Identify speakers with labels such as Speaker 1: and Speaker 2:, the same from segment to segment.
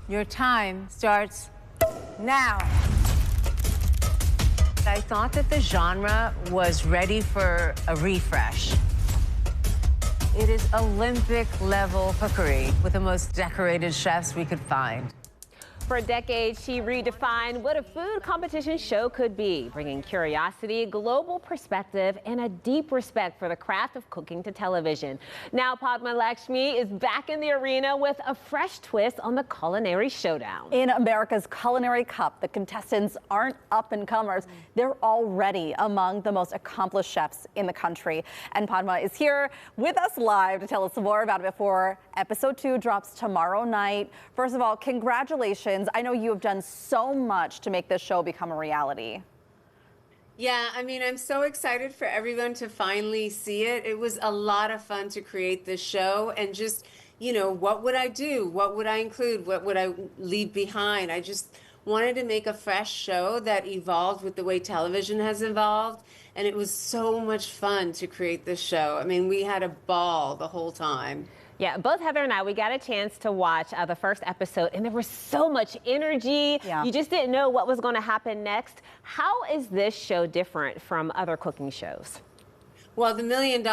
Speaker 1: Your time starts now. I thought that the genre was ready for a refresh. It is Olympic level cookery with the most decorated chefs we could find.
Speaker 2: For a decade, she redefined what a food competition show could be, bringing curiosity, global perspective, and a deep respect for the craft of cooking to television. Now, Padma Lakshmi is back in the arena with a fresh twist on the Culinary Showdown.
Speaker 3: In America's Culinary Cup, the contestants aren't up-and-comers. They're already among the most accomplished chefs in the country. And Padma is here with us live to tell us more about it before episode 2 drops tomorrow night. First of all, congratulations. I know you have done so much to make this show become a reality.
Speaker 4: Yeah, I mean, I'm so excited for everyone to finally see it. It was a lot of fun to create this show and just, what would I do? What would I include? What would I leave behind? I just wanted to make a fresh show that evolved with the way television has evolved. And it was so much fun to create this show. I mean, we had a ball the whole time.
Speaker 2: Yeah, both Heather and I, we got a chance to watch the first episode, and there was so much energy.
Speaker 3: Yeah.
Speaker 2: You just didn't know what was going to happen next. How is this show different from other cooking shows?
Speaker 4: Well, the $1 million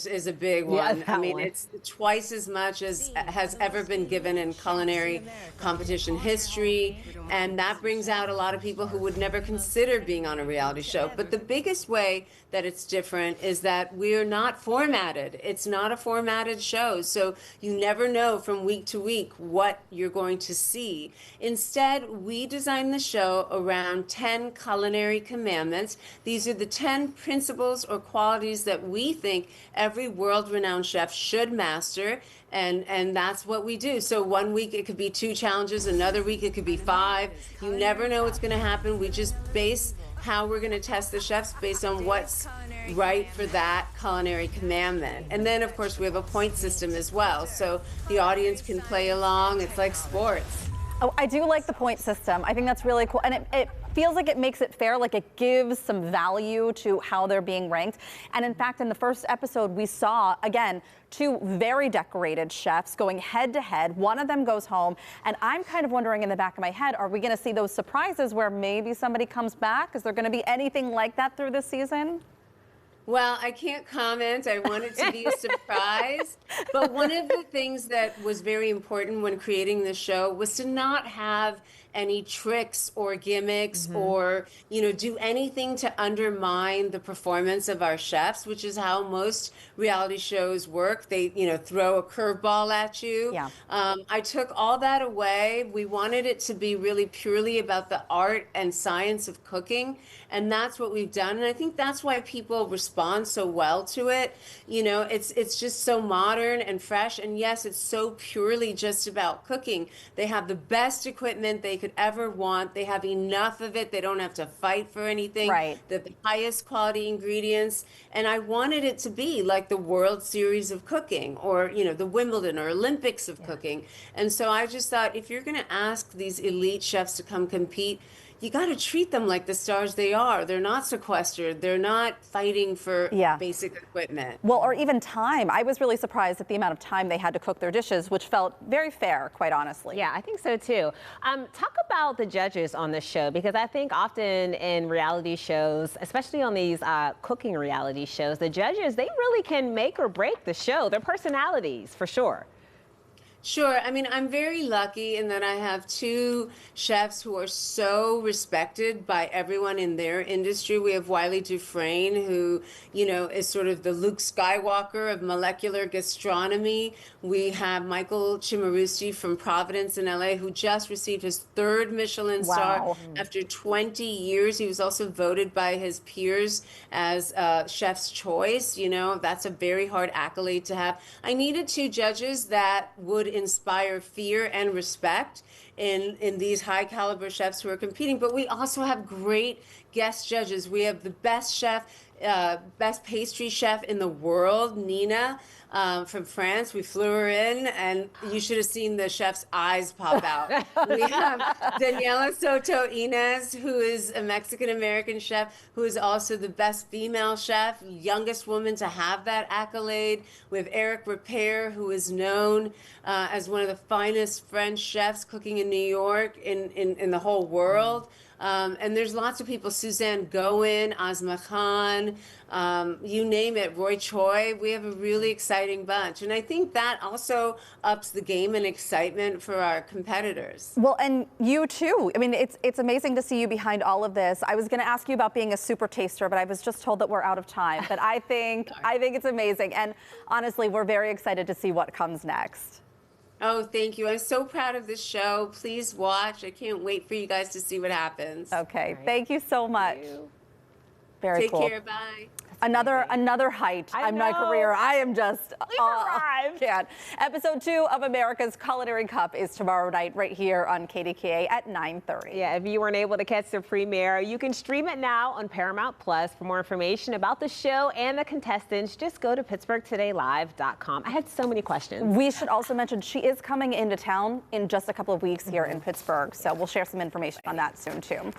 Speaker 4: is a big one.
Speaker 2: that
Speaker 4: I mean,
Speaker 2: one.
Speaker 4: it's twice as much as has ever been given in culinary competition history. And that brings out a lot of people who would never consider being on a reality show. But the biggest way that it's different is that we're not formatted. It's not a formatted show. So you never know from week to week what you're going to see. Instead, we designed the show around 10 culinary commandments. These are the 10 principles or qualities that we think every world-renowned chef should master, and that's what we do. So one week it could be 2 challenges, another week it could be 5. You never know what's going to happen. We just base how we're going to test the chefs based on what's right for that culinary commandment. And then, of course, we have a point system as well, so the audience can play along. It's like sports.
Speaker 3: Oh, I do like the point system. I think that's really cool. And it feels like it makes it fair, like it gives some value to how they're being ranked. And in fact, in the first episode, we saw, again, 2 very decorated chefs going head to head. One of them goes home. And I'm kind of wondering in the back of my head, are we going to see those surprises where maybe somebody comes back? Is there going to be anything like that through this season?
Speaker 4: Well, I can't comment. I want it to be a surprise. But one of the things that was very important when creating the show was to not have any tricks or gimmicks or, do anything to undermine the performance of our chefs, which is how most reality shows work. They, throw a curveball at you.
Speaker 3: Yeah.
Speaker 4: I took all that away. We wanted it to be really purely about the art and science of cooking. And that's what we've done. And I think that's why people respond so well to it. It's just so modern and fresh. And yes, it's so purely just about cooking. They have the best equipment they could ever want. They have enough of it. They don't have to fight for anything.
Speaker 3: Right.
Speaker 4: The highest quality ingredients. And I wanted it to be like the World Series of cooking or, the Wimbledon or Olympics of cooking. And so I just thought, if you're going to ask these elite chefs to come compete, you got to treat them like the stars they are. They're not sequestered. They're not fighting for basic equipment.
Speaker 3: Well, or even time. I was really surprised at the amount of time they had to cook their dishes, which felt very fair, quite honestly.
Speaker 2: Yeah, I think so too. Talk about the judges on this show, because I think often in reality shows, especially on these cooking reality shows, the judges, they really can make or break the show. Their personalities, for sure.
Speaker 4: Sure. I mean, I'm very lucky in that I have 2 chefs who are so respected by everyone in their industry. We have Wiley Dufresne, who, is sort of the Luke Skywalker of molecular gastronomy. We have Michael Cimarusti from Providence in LA, who just received his 3rd Michelin star after 20 years. He was also voted by his peers as chef's choice. That's a very hard accolade to have. I needed 2 judges that would inspire fear and respect in these high caliber chefs who are competing. But we also have great guest judges. We have the best chef, best pastry chef in the world, Nina, from France. We flew her in, and you should have seen the chef's eyes pop out. We have Daniela Soto Inez, who is a Mexican-American chef, who is also the best female chef, youngest woman to have that accolade. We have Eric Repair, who is known as one of the finest French chefs cooking in New York, in the whole world. And there's lots of people, Suzanne Goin, Asma Khan, you name it, Roy Choi. We have a really exciting bunch. And I think that also ups the game and excitement for our competitors.
Speaker 3: Well, and you too. I mean, it's amazing to see you behind all of this. I was going to ask you about being a super taster, but I was just told that we're out of time. But I think it's amazing. And honestly, we're very excited to see what comes next.
Speaker 4: Oh, thank you. I'm so proud of this show. Please watch. I can't wait for you guys to see what happens.
Speaker 3: Okay. Right. Thank you so much. Very cool.
Speaker 4: Take care. Bye.
Speaker 3: Another height in my career. I am just can't. Episode 2 of America's Culinary Cup is tomorrow night right here on KDKA at 9:30.
Speaker 2: Yeah, if you weren't able to catch the premiere, you can stream it now on Paramount Plus. For more information about the show and the contestants, just go to PittsburghTodayLive.com. I had so many questions.
Speaker 3: We should also mention she is coming into town in just a couple of weeks here in Pittsburgh, so we'll share some information on that soon too.